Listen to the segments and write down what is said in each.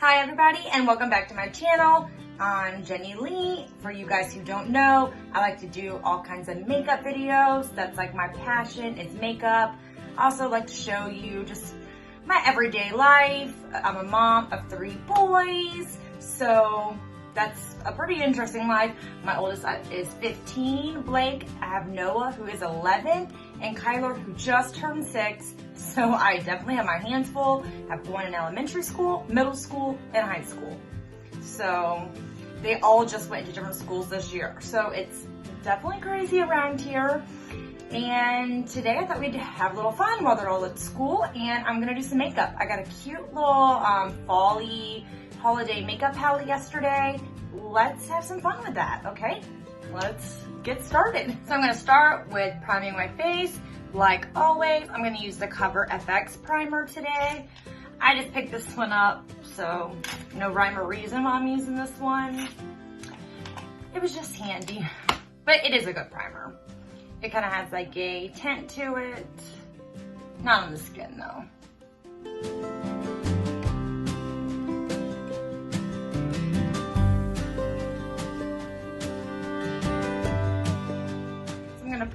Hi everybody and welcome back to my channel. I'm Jenny Lee. For you guys who don't know, I like to do all kinds of makeup videos. That's like my passion is makeup. I also like to show you just my everyday life. I'm a mom of 3 boys, so that's a pretty interesting life. My oldest is 15, Blake. I have Noah, who is 11, and Kyler, who just turned 6. So I definitely have my hands full. I have one in elementary school, middle school, and high school. So they all just went to different schools this year. So it's definitely crazy around here. And today I thought we'd have a little fun while they're all at school, and I'm gonna do some makeup. I got a cute little fall-y holiday makeup palette yesterday. Let's have some fun with that, okay? Let's get started. So I'm gonna start with priming my face. Like always, I'm gonna use the Cover FX primer today. I just picked this one up, so no rhyme or reason why I'm using this one. It was just handy, but it is a good primer. It kind of has like a tint to it. Not on the skin though.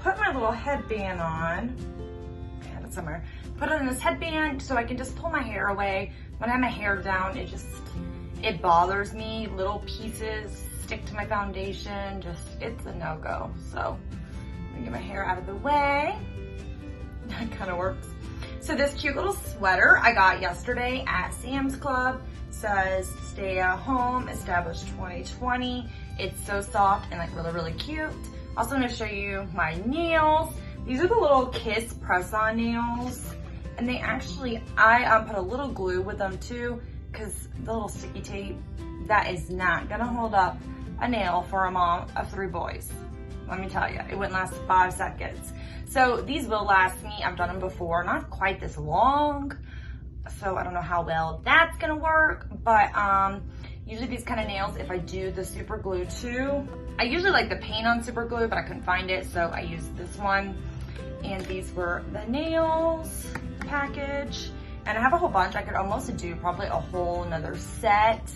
Put my little headband on. I have it somewhere. Put it in this headband so I can just pull my hair away. When I have my hair down, it bothers me. Little pieces stick to my foundation. It's a no-go. So I'm gonna get my hair out of the way. That kind of works. So this cute little sweater I got yesterday at Sam's Club says stay at home, established 2020. It's so soft and like really, really cute. Also, I'm going to show you my nails. These are the little Kiss press-on nails. And they actually, I put a little glue with them too, because the little sticky tape, that is not going to hold up a nail for a mom of 3 boys. Let me tell you, it wouldn't last 5 seconds. So these will last me, I've done them before, not quite this long. So I don't know how well that's going to work, but usually these kind of nails, if I do the super glue too, I usually like the paint on super glue, but I couldn't find it, so I used this one. And these were the nails package. And I have a whole bunch. I could almost do probably a whole another set,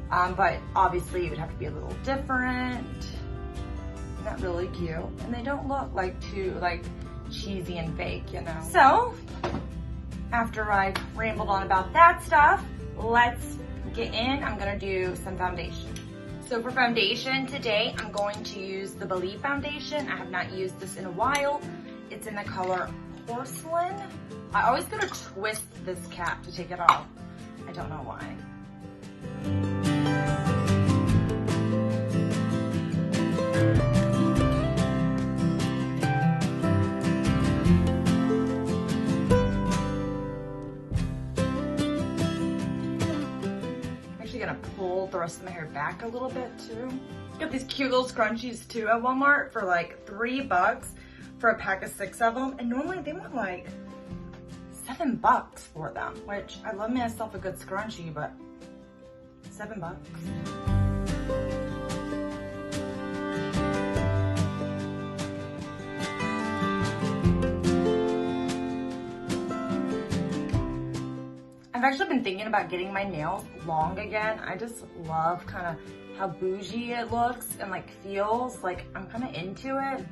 but obviously it would have to be a little different. Not really cute. And they don't look like too cheesy and fake, you know. So after I rambled on about that stuff, let's get in. I'm gonna do some foundation. So for foundation today, I'm going to use the Believe foundation. I have not used this in a while. It's in the color Porcelain. I always gotta twist this cap to take it off. I don't know why. Gonna pull the rest of my hair back a little bit too. Got these cute little scrunchies too at Walmart for like $3 for a pack of 6 of them, and normally they want like $7 for them, which I love myself a good scrunchie, but $7. I've actually been thinking about getting my nails long again. I just love kind of how bougie it looks and like feels. Like I'm kind of into it.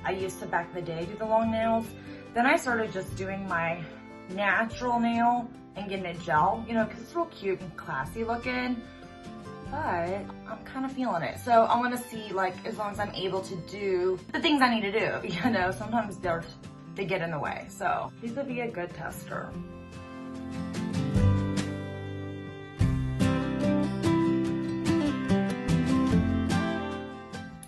I used to back in the day do the long nails. Then I started just doing my natural nail and getting a gel, you know, because it's real cute and classy looking. But I'm kind of feeling it. So I want to see, like, as long as I'm able to do the things I need to do, you know, sometimes they get in the way. So these would be a good tester.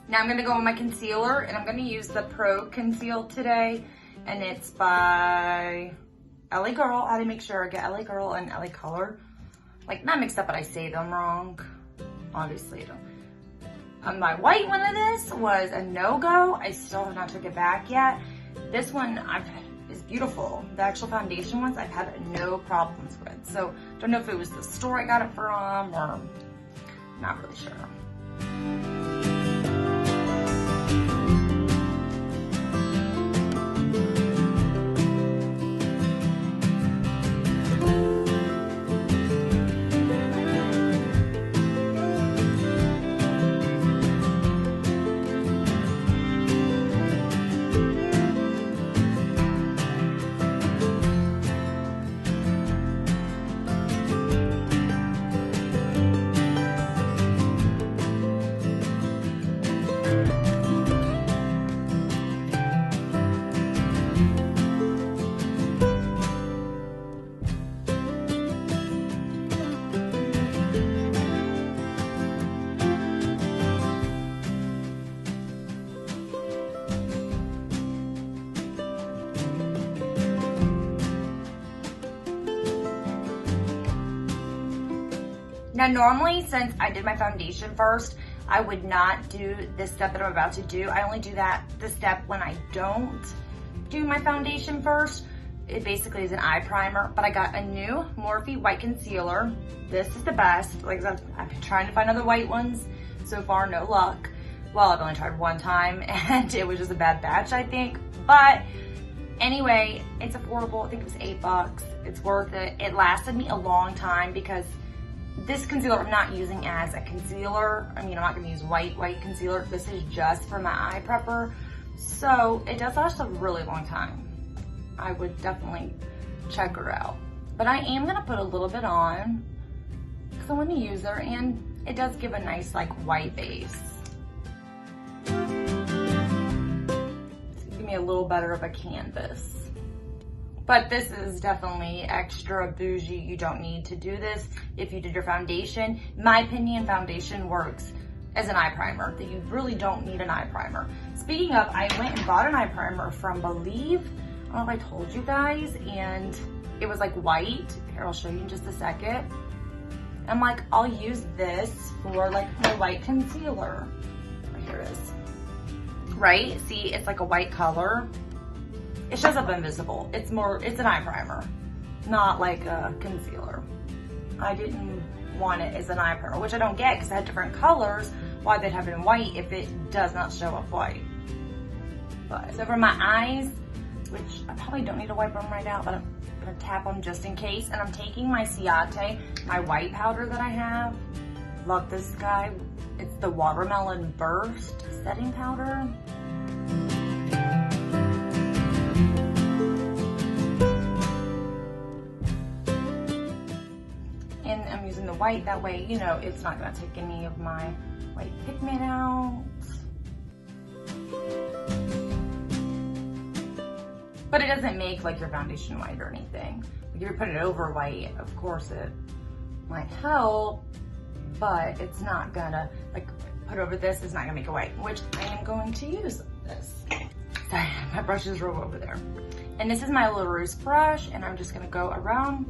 Now I'm gonna go with my concealer, and I'm gonna use the Pro Conceal today, and it's by LA Girl. I had to make sure I get LA Girl and LA Color. Like, not mixed up, but I say them wrong. Obviously, I don't. My white one of this was a no-go. I still have not took it back yet. This one is beautiful. The actual foundation ones I've had no problems with. So, don't know if it was the store I got it from, or not really sure. Now normally, since I did my foundation first, I would not do this step that I'm about to do. I only do this step when I don't do my foundation first. It basically is an eye primer, but I got a new Morphe white concealer. This is the best. Like I said, I've been trying to find other white ones. So far, no luck. Well, I've only tried one time and it was just a bad batch, I think. But anyway, it's affordable. I think it was $8. It's worth it. It lasted me a long time because this concealer I'm not using as a concealer. I mean, I'm not gonna use white concealer. This is just for my eye prepper. So it does last a really long time. I would definitely check her out. But I am gonna put a little bit on because I want to use her, and it does give a nice like white base. Give me a little better of a canvas. But this is definitely extra bougie. You don't need to do this if you did your foundation. In my opinion, foundation works as an eye primer, that you really don't need an eye primer. Speaking of, I went and bought an eye primer from Believe. I don't know if I told you guys, and it was like white. Here, I'll show you in just a second. I'm like, I'll use this for like my white concealer. Here it is. Right? See, it's like a white color. It shows up invisible. It's an eye primer, not like a concealer. I didn't want it as an eye primer, which I don't get because I had different colors. Why they'd have it in white if it does not show up white? But so for my eyes, which I probably don't need to wipe them right out, but I'm gonna tap them just in case. And I'm taking my Ciate, my white powder that I have. Love this guy. It's the Watermelon Burst setting powder. And I'm using the white, that way, you know, it's not gonna take any of my white pigment out. But it doesn't make like your foundation white or anything. Like if you put it over white, of course it might help, but it's not gonna, like put over this, it's not gonna make it white, which I am going to use this. Sorry, my brush is rolled over there. And this is my LaRousse brush, and I'm just gonna go around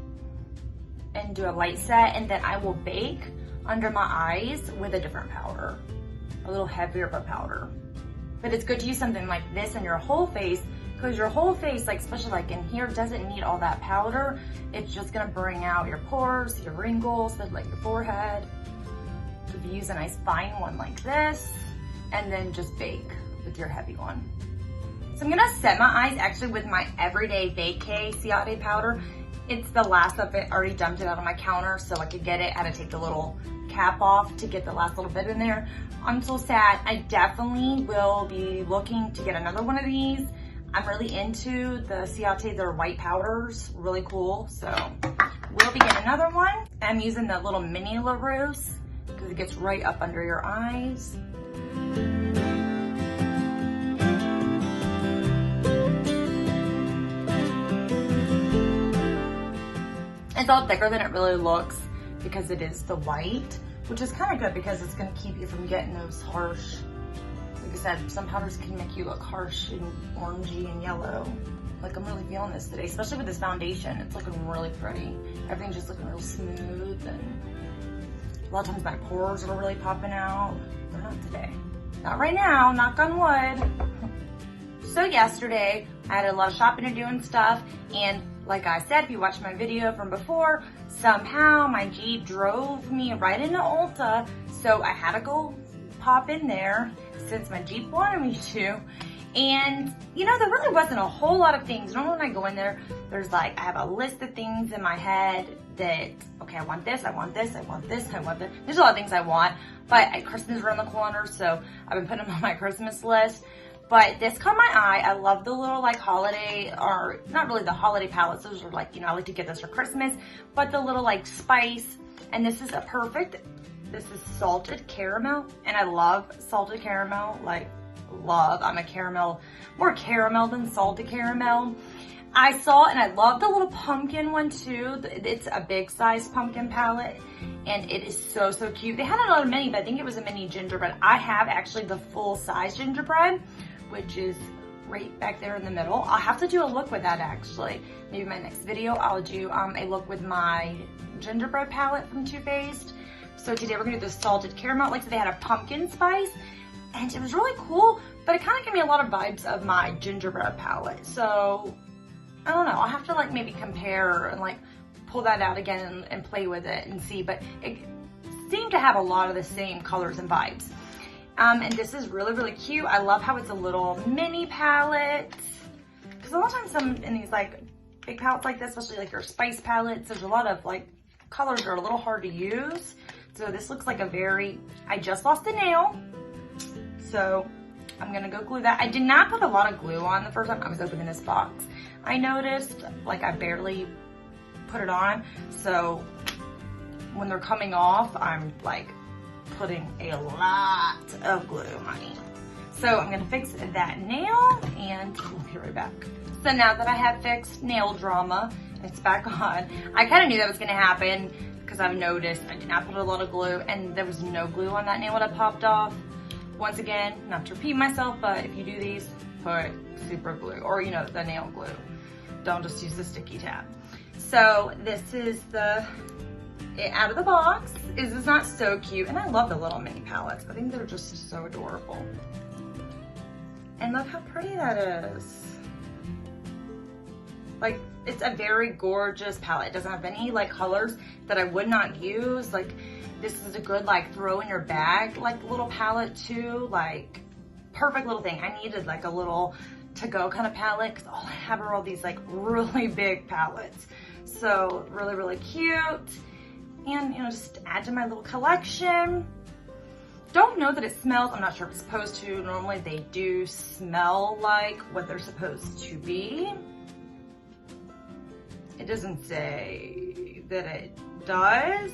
and do a light set, and then I will bake under my eyes with a different powder, a little heavier of a powder. But it's good to use something like this on your whole face, because your whole face, like especially like in here, doesn't need all that powder. It's just gonna bring out your pores, your wrinkles, like your forehead. So if you use a nice fine one like this, and then just bake with your heavy one. So I'm gonna set my eyes actually with my Everyday Vacay Ciate powder. It's the last of it, already dumped it out on my counter so I could get it. I had to take the little cap off to get the last little bit in there. I'm so sad. I definitely will be looking to get another one of these. I'm really into the Ciate, their white powders, really cool. So we'll be getting another one. I'm using the little mini LaRousse because it gets right up under your eyes. It's all thicker than it really looks because it is the white, which is kind of good because it's going to keep you from getting those harsh, like I said, some powders can make you look harsh and orangey and yellow. Like I'm really feeling this today, especially with this foundation. It's looking really pretty. Everything's just looking real smooth, and a lot of times my pores are really popping out. They're not today. Not right now, knock on wood. So yesterday, I had a lot of shopping to do and stuff, and like I said, if you watched my video from before, somehow my Jeep drove me right into Ulta, so I had to go pop in there since my Jeep wanted me to. And you know, there really wasn't a whole lot of things. Normally when I go in there, there's like, I have a list of things in my head that, okay, I want this, I want this, I want this, I want this. There's a lot of things I want, but Christmas is around the corner, so I've been putting them on my Christmas list. But this caught my eye. I love the little like holiday, or not really the holiday palettes. Those are like, you know, I like to get this for Christmas, but the little like spice. And this is a perfect, this is salted caramel. And I love salted caramel, like love. I'm a caramel, more caramel than salted caramel. I saw, and I love the little pumpkin one too. It's a big size pumpkin palette, and it is so, so cute. They had a lot of mini, but I think it was a mini gingerbread. I have actually the full size gingerbread, which is right back there in the middle. I'll have to do a look with that actually. Maybe my next video, I'll do a look with my gingerbread palette from Too Faced. So today we're gonna do the salted caramel. Like I said, they had a pumpkin spice and it was really cool, but it kind of gave me a lot of vibes of my gingerbread palette. So I don't know, I'll have to like maybe compare and like pull that out again and play with it and see, but it seemed to have a lot of the same colors and vibes. And this is really, really cute. I love how it's a little mini palette. Because a lot of times in these like big palettes like this, especially like your spice palettes, there's a lot of like colors that are a little hard to use. So this looks like a very, I just lost a nail. So I'm gonna go glue that. I did not put a lot of glue on the first time I was opening this box. I noticed like I barely put it on. So when they're coming off, I'm like putting a lot of glue, honey. So I'm gonna fix that nail and we'll be right back. So now that I have fixed nail drama, it's back on. I kind of knew that was gonna happen because I've noticed I did not put a lot of glue and there was no glue on that nail that popped off. Once again, not to repeat myself, but if you do these, put super glue or you know, the nail glue. Don't just use the sticky tab. So this is it out of the box. This is not so cute, and I love the little mini palettes. I think they're just so adorable. And look how pretty that is. Like, it's a very gorgeous palette. It doesn't have any like colors that I would not use. Like, this is a good like throw in your bag like little palette too. Like, perfect little thing. I needed like a little to-go kind of palette because all I have are all these like really big palettes. So really, really cute. And you know, just add to my little collection. Don't know that it smells. I'm not sure if it's supposed to. Normally they do smell like what they're supposed to be. It doesn't say that it does.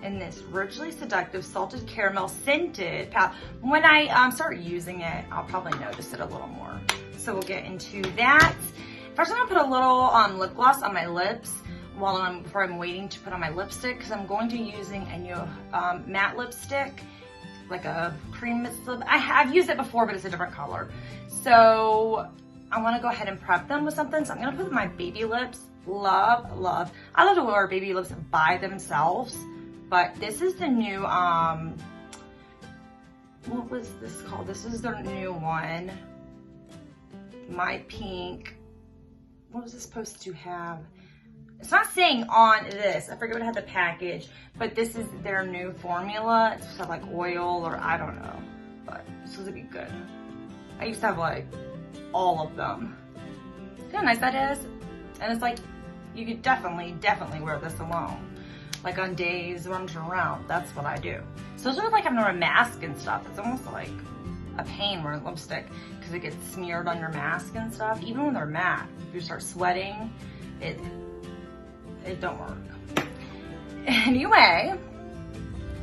And this richly seductive salted caramel scented palette. When I start using it, I'll probably notice it a little more. So we'll get into that. First, I'm gonna put a little lip gloss on my lips before I'm waiting to put on my lipstick, because I'm going to be using a new matte lipstick, like a cream lip. I've used it before, but it's a different color. So I want to go ahead and prep them with something. So I'm gonna put my baby lips. Love. I love to wear baby lips by themselves, but this is the new what was this called? This is their new one. My Pink. What was this supposed to have? It's not saying on this. I forget what had the package, but this is their new formula. It's supposed to have like oil or I don't know, but it's supposed to be good. I used to have like all of them. See how nice that is? And it's like, you could definitely wear this alone. Like on days when I'm around, that's what I do. So it's really like having to wear a mask and stuff. It's almost like a pain wearing lipstick because it gets smeared on your mask and stuff. Even when they're matte, if you start sweating, it don't work. Anyway,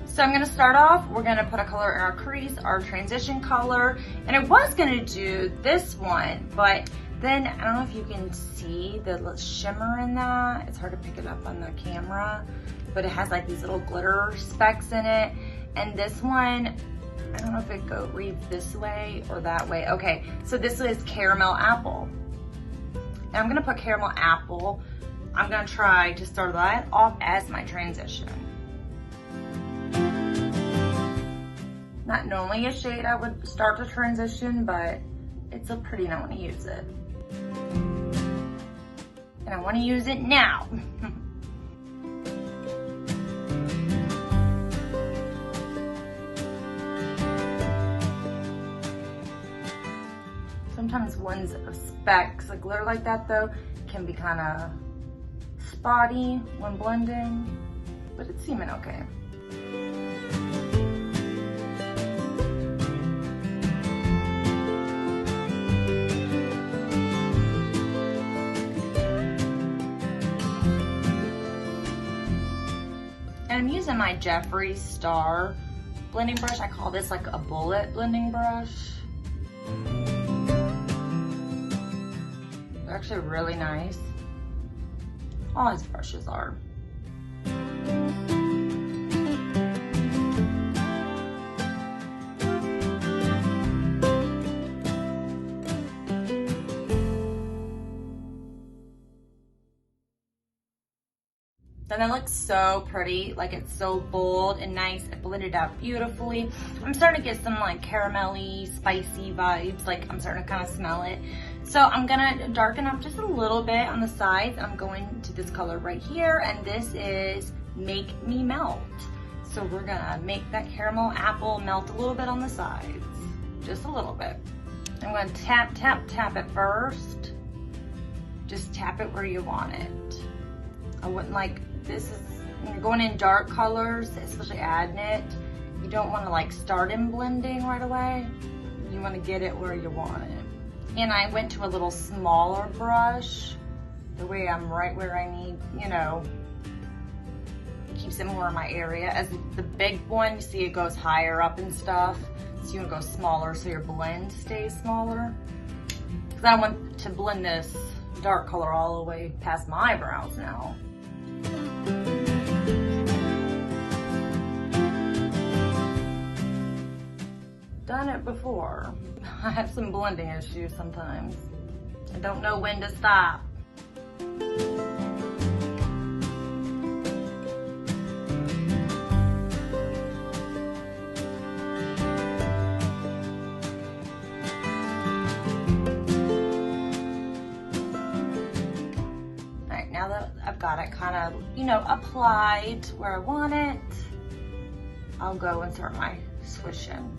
so I'm gonna start off, we're gonna put a color in our crease, our transition color, and I was gonna do this one, but then I don't know if you can see the little shimmer in that. It's hard to pick it up on the camera, but it has like these little glitter specks in it. And this one, I don't know if it reads this way or that way. Okay, so this is caramel apple. And I'm gonna put caramel apple. I'm gonna try to start that off as my transition. Not normally a shade I would start to transition, but it's so pretty and I wanna use it. And I wanna use it now. Sometimes ones of specks, like glitter like that though, can be kind of spotty when blending, but it's seeming okay. And I'm using my Jeffree Star blending brush. I call this like a bullet blending brush. They're actually really nice. All his brushes are. Then it looks so pretty, like it's so bold and nice. It blended out beautifully. I'm starting to get some like caramelly, spicy vibes. Like I'm starting to kind of smell it. So I'm gonna darken up just a little bit on the sides. I'm going to this color right here, and this is Make Me Melt. So we're gonna make that caramel apple melt a little bit on the sides, just a little bit. I'm gonna tap, tap, tap it first. Just tap it where you want it. I wouldn't like, this is, when you're going in dark colors, especially adding it, you don't wanna like start in blending right away. You wanna get it where you want it. And I went to a little smaller brush, the way I'm right where I need, you know, keeps it more in my area. As the big one, you see it goes higher up and stuff. So you wanna go smaller so your blend stays smaller. Cause I don't want to blend this dark color all the way past my eyebrows now. Done it before. I have some blending issues sometimes. I don't know when to stop. Alright, now that I've got it kind of, you know, applied where I want it, I'll go and start my swishing.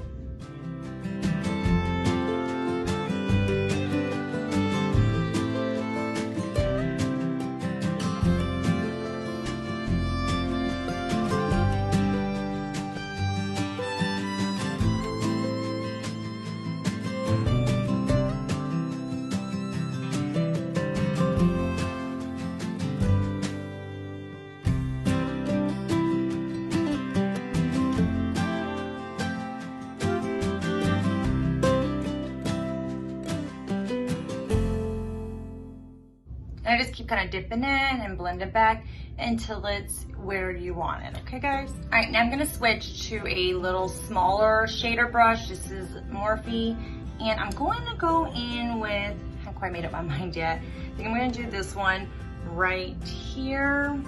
And I just keep kind of dipping in and blending back until it's where you want it, okay guys? All right, now I'm gonna switch to a little smaller shader brush. This is Morphe, and I'm going to go in with, I haven't quite made up my mind yet. I think I'm gonna do this one right here.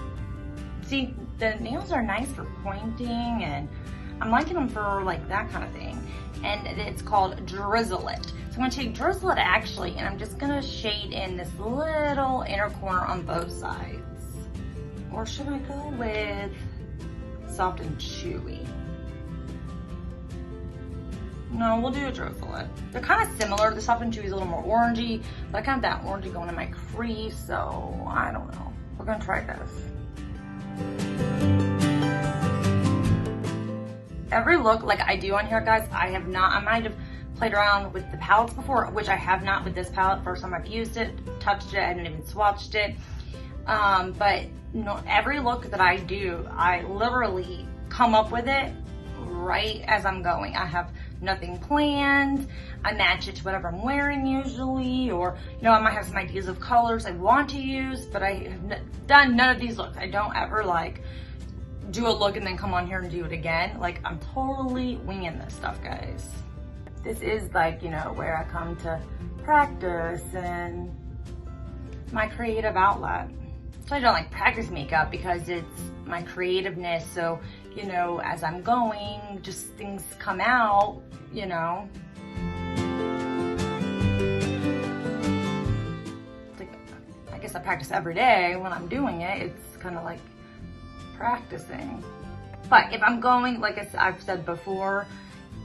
See, the nails are nice for pointing, and I'm liking them for like that kind of thing. And it's called Drizzle It. So I'm gonna take Drizzle It actually, and I'm just gonna shade in this little inner corner on both sides. Or should I go with Soft and Chewy? No, we'll do a Drizzle It. They're kind of similar. The Soft and Chewy is a little more orangey, but I kind of that orangey going in my crease, so I don't know. We're gonna try this. Every look like I do on here, guys, I might have played around with the palettes before, which I have not with this palette. First time I've used it, touched it, I didn't even swatched it. But no, every look that I do, I literally come up with it right as I'm going. I have nothing planned. I match it to whatever I'm wearing usually, or, you know, I might have some ideas of colors I want to use, but I have done none of these looks. I don't ever like do a look and then come on here and do it again. Like, I'm totally winging this stuff, guys. This is like, you know, where I come to practice and my creative outlet. So I don't like practice makeup because it's my creativeness. So, you know, as I'm going, just things come out, you know. It's like, I guess I practice every day when I'm doing it. It's kind of like practicing. But if I'm going, like I've said before,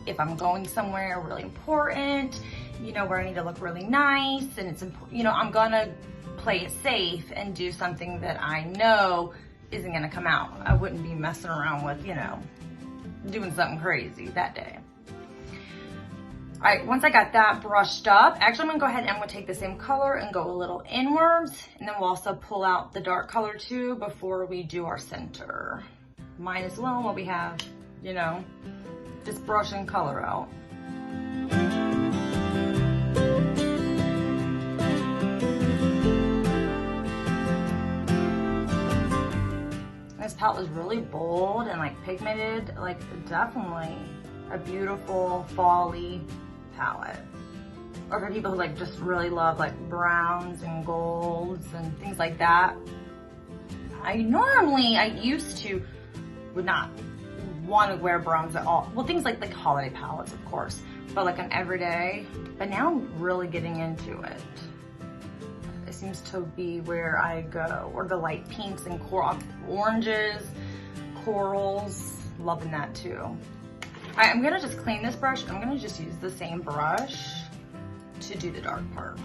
if I'm going somewhere really important, you know, where I need to look really nice and it's important, you know, I'm gonna play it safe and do something that I know isn't gonna come out. I wouldn't be messing around with, you know, doing something crazy that day. All right, once I got that brushed up, actually I'm gonna go ahead and I'm gonna take the same color and go a little inwards, and then we'll also pull out the dark color too before we do our center. Might as well while we have, you know, just brushing color out. This palette is really bold and like pigmented, like definitely a beautiful fall-y palette. Or for people who like just really love like browns and golds and things like that, I used to would not want to wear browns at all. Well, things like holiday palettes, of course, but like an everyday. But now I'm really getting into it. It seems to be where I go, or the light pinks and oranges, corals, loving that too. All right, I'm gonna just clean this brush. I'm gonna just use the same brush to do the dark part.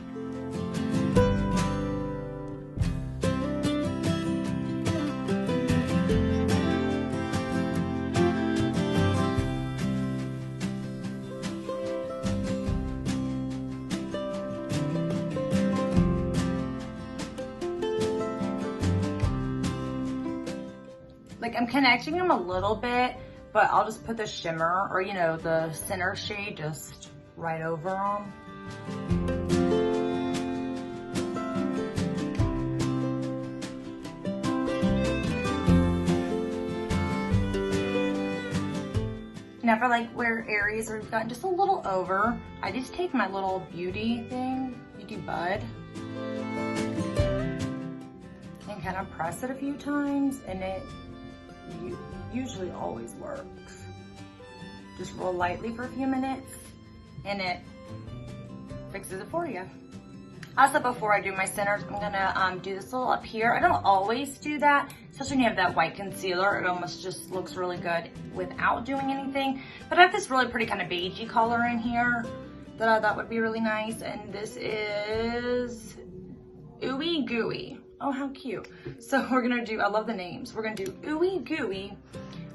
Like I'm connecting them a little bit, but I'll just put the shimmer or, you know, the center shade just right over them. Now for like where areas are gotten just a little over, I just take my little beauty bud, and kind of press it a few times, and it usually always works. Just roll lightly for a few minutes and it fixes it for you. Also, before I do my centers, I'm gonna do this little up here. I don't always do that, especially when you have that white concealer. It almost just looks really good without doing anything. But I have this really pretty kind of beigey color in here that I thought would be really nice. And this is OOOEY GOOEY. Oh, how cute. So we're gonna do, I love the names. We're gonna do OOOEY GOOEY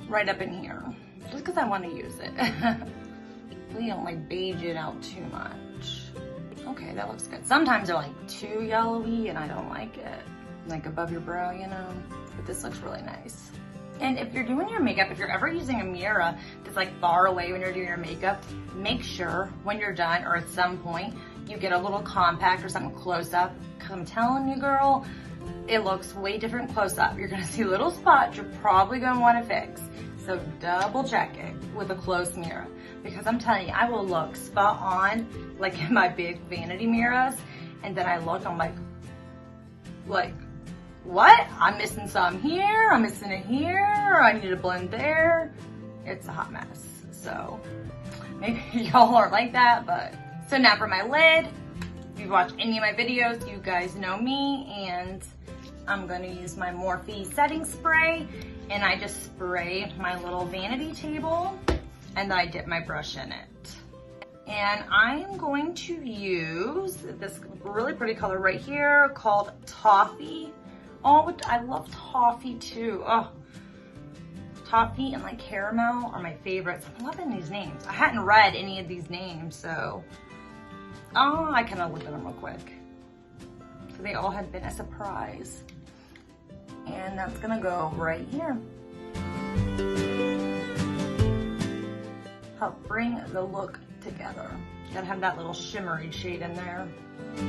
right up in here, just because I want to use it. We don't like beige it out too much. Okay, that looks good. Sometimes they're like too yellowy and I don't like it. Like above your brow, you know? But this looks really nice. And if you're doing your makeup, if you're ever using a mirror that's like far away when you're doing your makeup, make sure when you're done or at some point, you get a little compact or something close up. I'm telling you, girl, it looks way different close up. You're gonna see little spots you're probably gonna wanna fix. So double check it with a close mirror, because I'm telling you, I will look spot on like in my big vanity mirrors, and then I look, I'm like, what? I'm missing some here, I'm missing it here, I need to blend there. It's a hot mess. So maybe y'all aren't like that, but. So now for my lid, if you've watched any of my videos, you guys know me, and I'm gonna use my Morphe setting spray, and I just spray my little vanity table, and then I dip my brush in it. And I'm going to use this really pretty color right here called Toffee. Oh, I love Toffee too. Oh, Toffee and like caramel are my favorites. I'm loving these names. I hadn't read any of these names, so I kind of looked at them real quick. So they all had been a surprise. And that's gonna go right here. Help bring the look together. Gotta have that little shimmery shade in there. I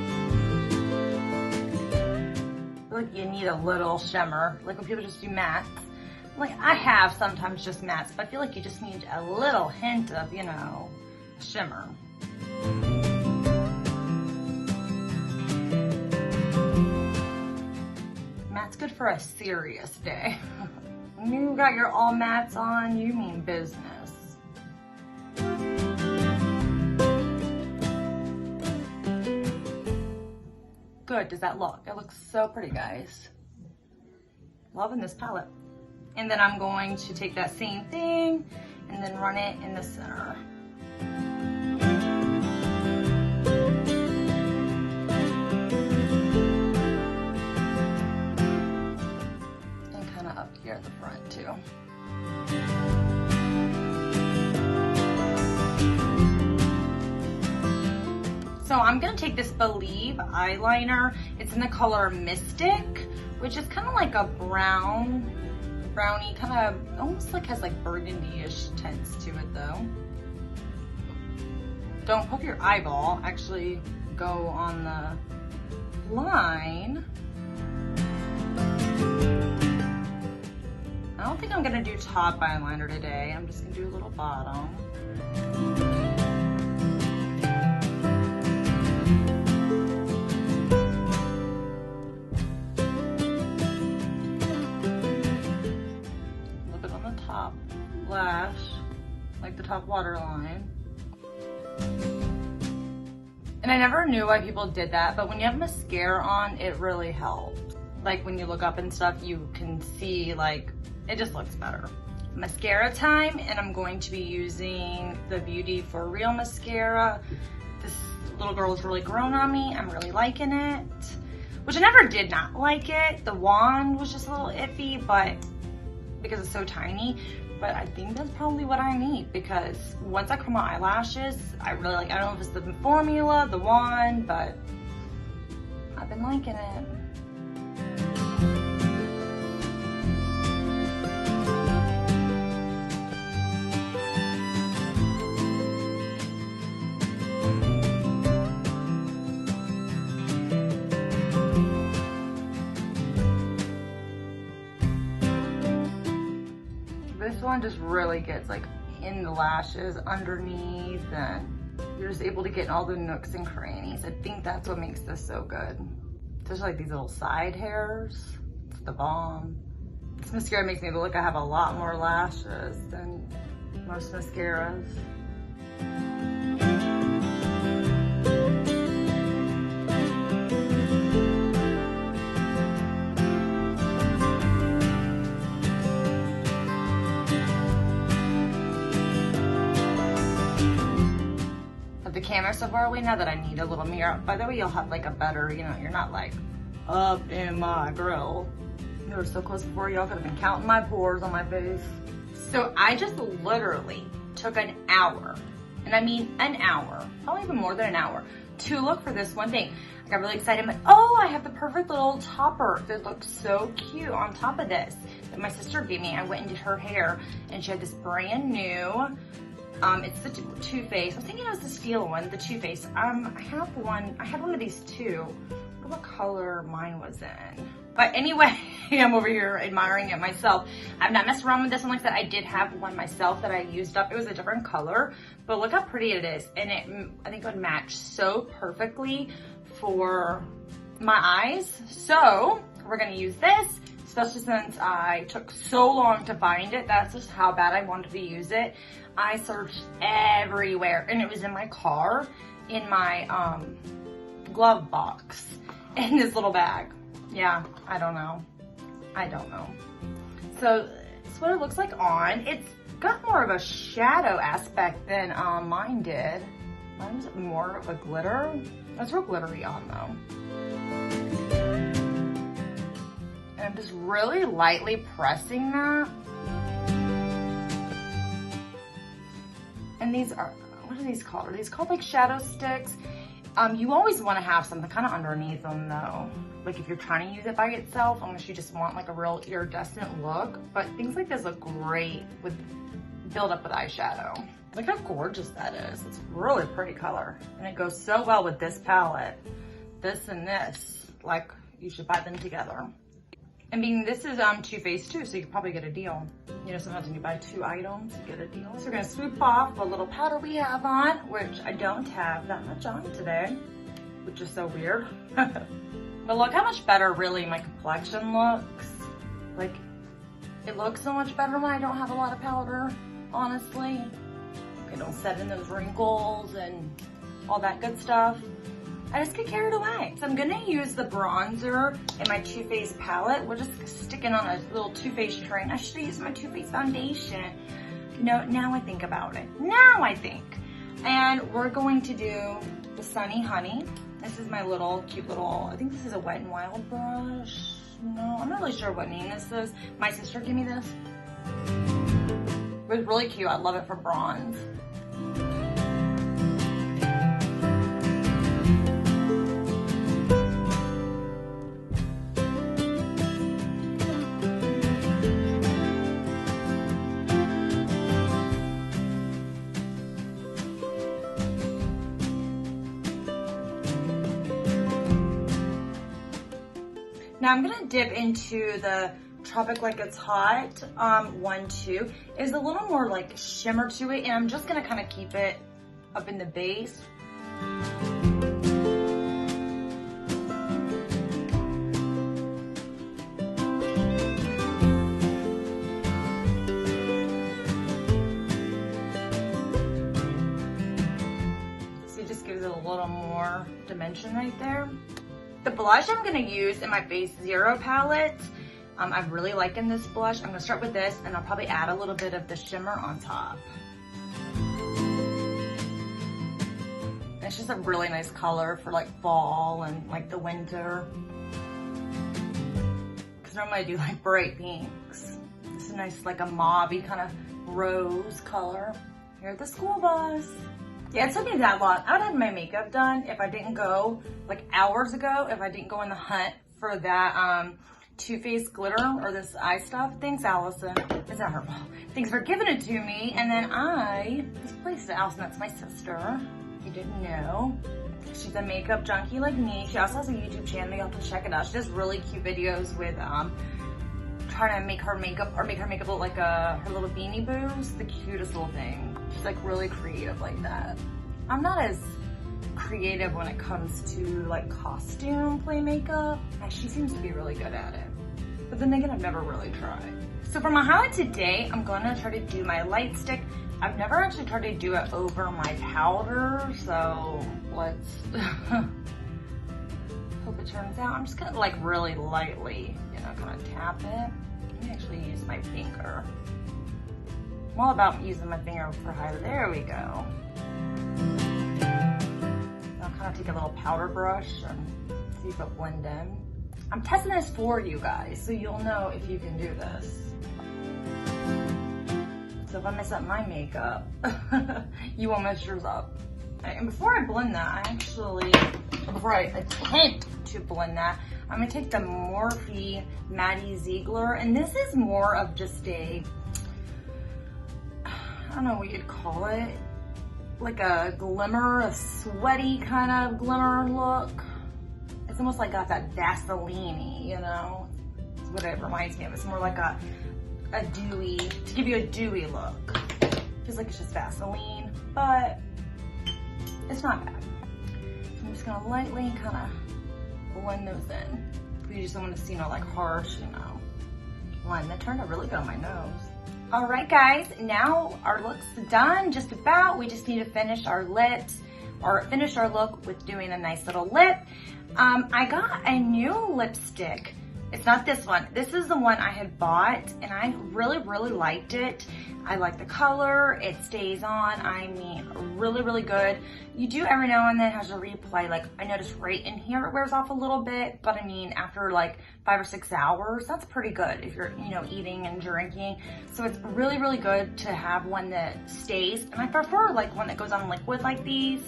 feel like you need a little shimmer. Like when people just do mattes. Like I have sometimes just mattes, but I feel like you just need a little hint of, you know, shimmer. Matte's good for a serious day. When you got your all mattes on, you mean business. Good, does that look? It looks so pretty, guys. Loving this palette. And then I'm going to take that same thing and then run it in the center. And kind of up here at the front too. So I'm gonna take this Believe eyeliner. It's in the color Mystic, which is kind of like a brownie, kind of almost like has like burgundy-ish tints to it though. Don't poke your eyeball, actually go on the line. I don't think I'm gonna do top eyeliner today. I'm just gonna do a little bottom. top lash, like the top waterline. And I never knew why people did that, but when you have mascara on, it really helps. Like when you look up and stuff, you can see like, it just looks better. Mascara time, and I'm going to be using the Beauty For Real mascara. This little girl is really grown on me. I'm really liking it, which I never did not like it. The wand was just a little iffy, but because it's so tiny, but I think that's probably what I need, because once I curl my eyelashes, I really like, I don't know if it's the formula, the wand, but I've been liking it. This one just really gets like in the lashes, underneath, and you're just able to get in all the nooks and crannies. I think that's what makes this so good. Especially like these little side hairs. It's the bomb. This mascara makes me look like I have a lot more lashes than most mascaras. The camera's so far away now that I need a little mirror. By the way, you'll have like a better, you know, you're not like up in my grill. They were so close before, y'all could have been counting my pores on my face. So I just literally took an hour, and I mean an hour, probably even more than an hour, to look for this one thing. I got really excited. I'm like, oh, I have the perfect little topper that looks so cute on top of this that my sister gave me. I went and did her hair, and she had this brand new, it's the TooFaced. I was thinking it was the steel one, the TooFaced. I had one of these too. I don't know what color mine was in. But anyway, I'm over here admiring it myself. I've not messed around with this one. Like I said, I did have one myself that I used up. It was a different color, but look how pretty it is. And I think it would match so perfectly for my eyes. So we're gonna use this, especially since I took so long to find it. That's just how bad I wanted to use it. I searched everywhere, and it was in my car, in my glove box, in this little bag. Yeah, I don't know. So it's what it looks like on. It's got more of a shadow aspect than mine did. Mine was more of a glitter. That's real glittery on though. And I'm just really lightly pressing that. And these are, what are these called? Are these called like shadow sticks? You always want to have something kind of underneath them though. Like if you're trying to use it by itself, unless you just want like a real iridescent look. But things like this look great with build up with eyeshadow. Look how gorgeous that is. It's a really pretty color. And it goes so well with this palette. This and this, like you should buy them together. And being this is TooFaced too, so you could probably get a deal. You know, sometimes when you buy 2 items, you get a deal. So we're gonna swoop off what little powder we have on, which I don't have that much on today, which is so weird. But look how much better really my complexion looks. Like, it looks so much better when I don't have a lot of powder, honestly. I don't set in those wrinkles and all that good stuff. I just get carried away. So I'm gonna use the bronzer in my TooFaced palette. We're just sticking on a little TooFaced train. I should have used my TooFaced foundation. No, now I think about it. Now I think. And we're going to do the Sunny Honey. This is my little, cute little, I think this is a Wet n Wild brush. No, I'm not really sure what name this is. My sister gave me this. It was really cute. I love it for bronze. Now I'm gonna dip into the Tropic Like It's Hot 1-2. There's a little more like shimmer to it, and I'm just gonna kind of keep it up in the base. mention right there. The blush I'm gonna use in my Base Zero palette. I'm really liking this blush. I'm gonna start with this and I'll probably add a little bit of the shimmer on top. It's just a really nice color for like fall and like the winter. Cause normally I do like bright pinks. This is nice, like a mauve-y kind of rose color. Here's the school bus. Yeah, it took me that long. I would have my makeup done if I didn't go, like hours ago, if I didn't go in the hunt for that TooFaced glitter or this eye stuff. Thanks, Allison. It's not her fault. Thanks for giving it to me. And then I misplaced it. Allison, that's my sister. You didn't know. She's a makeup junkie like me. She also has a YouTube channel. You have to check it out. She does really cute videos with trying to make her makeup look like her little Beanie Boos. The cutest little thing. She's like really creative like that. I'm not as creative when it comes to like costume play makeup. She seems to be really good at it. But then again, I've never really tried. So for my highlight today, I'm gonna try to do my light stick. I've never actually tried to do it over my powder, so let's hope it turns out. I'm just gonna like really lightly, you know, kind of tap it. Let me actually use my finger. I'm all about using my finger for highlight. There we go. I'll kind of take a little powder brush and see if it blends in. I'm testing this for you guys, so you'll know if you can do this. So if I mess up my makeup, you won't mess yours up. And before I blend that, before I attempt to blend that, I'm gonna take the Morphe Maddie Ziegler, and this is more of just a, I don't know what you'd call it, like a glimmer, a sweaty kind of glimmer look. It's almost like got that Vaseline-y, you know? That's what it reminds me of. It's more like a dewy, to give you a dewy look. Feels like it's just Vaseline, but it's not bad. So I'm just gonna lightly kind of blend those in. You just don't want to see no like harsh, you know, line. That turned out really good on my nose. All right, guys, now our look's done, just about. We just need to finish our lips, or finish our look with doing a nice little lip. I got a new lipstick. It's not this one. This is the one I had bought, and I really, really liked it. I like the color. It stays on. I mean, really, really good. You do every now and then have to reapply. Like, I noticed right in here it wears off a little bit, but I mean, after like 5 or 6 hours, that's pretty good if you're, you know, eating and drinking. So it's really, really good to have one that stays. And I prefer like one that goes on liquid like these.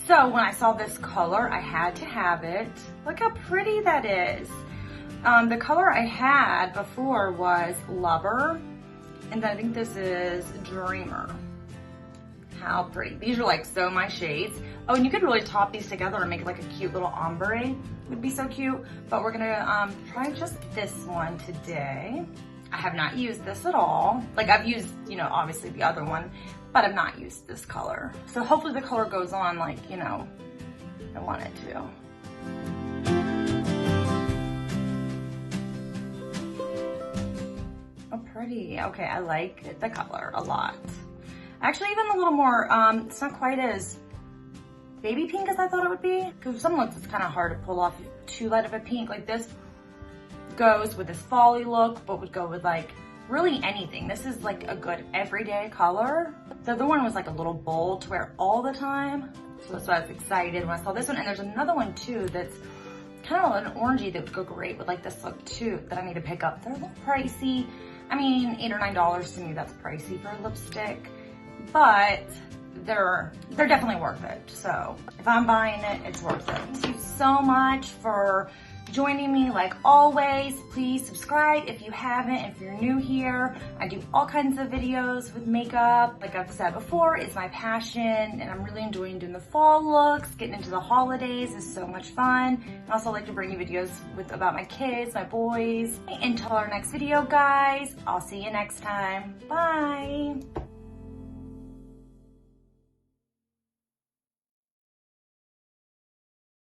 So when I saw this color, I had to have it. Look how pretty that is. The color I had before was Lover, and then I think this is Dreamer. How pretty. These are like so my shades. Oh, and you could really top these together and make like a cute little ombre. Would be so cute. But we're gonna try just this one today. I have not used this at all. Like I've used, you know, obviously the other one, but I've not used this color. So hopefully the color goes on like, you know, I want it to. Oh, pretty. Okay, I like the color a lot. Actually, even a little more, it's not quite as baby pink as I thought it would be. Because some looks, it's kind of hard to pull off too light of a pink. Like this goes with this fall-y look, but would go with like really anything. This is like a good everyday color. The other one was like a little bold to wear all the time. So that's why I was excited when I saw this one. And there's another one too that's kind of an orangey that would go great with like this look too that I need to pick up. They're a little pricey. I mean, $8 or $9 to me, that's pricey for a lipstick, but they're definitely worth it. So if I'm buying it, it's worth it. Thank you so much for joining me like always. Please subscribe if you haven't, if you're new here. I do all kinds of videos with makeup. Like I've said before, it's my passion, and I'm really enjoying doing the fall looks. Getting into the holidays is so much fun. I also like to bring you videos about my kids, my boys. Until our next video, guys, I'll see you next time. Bye.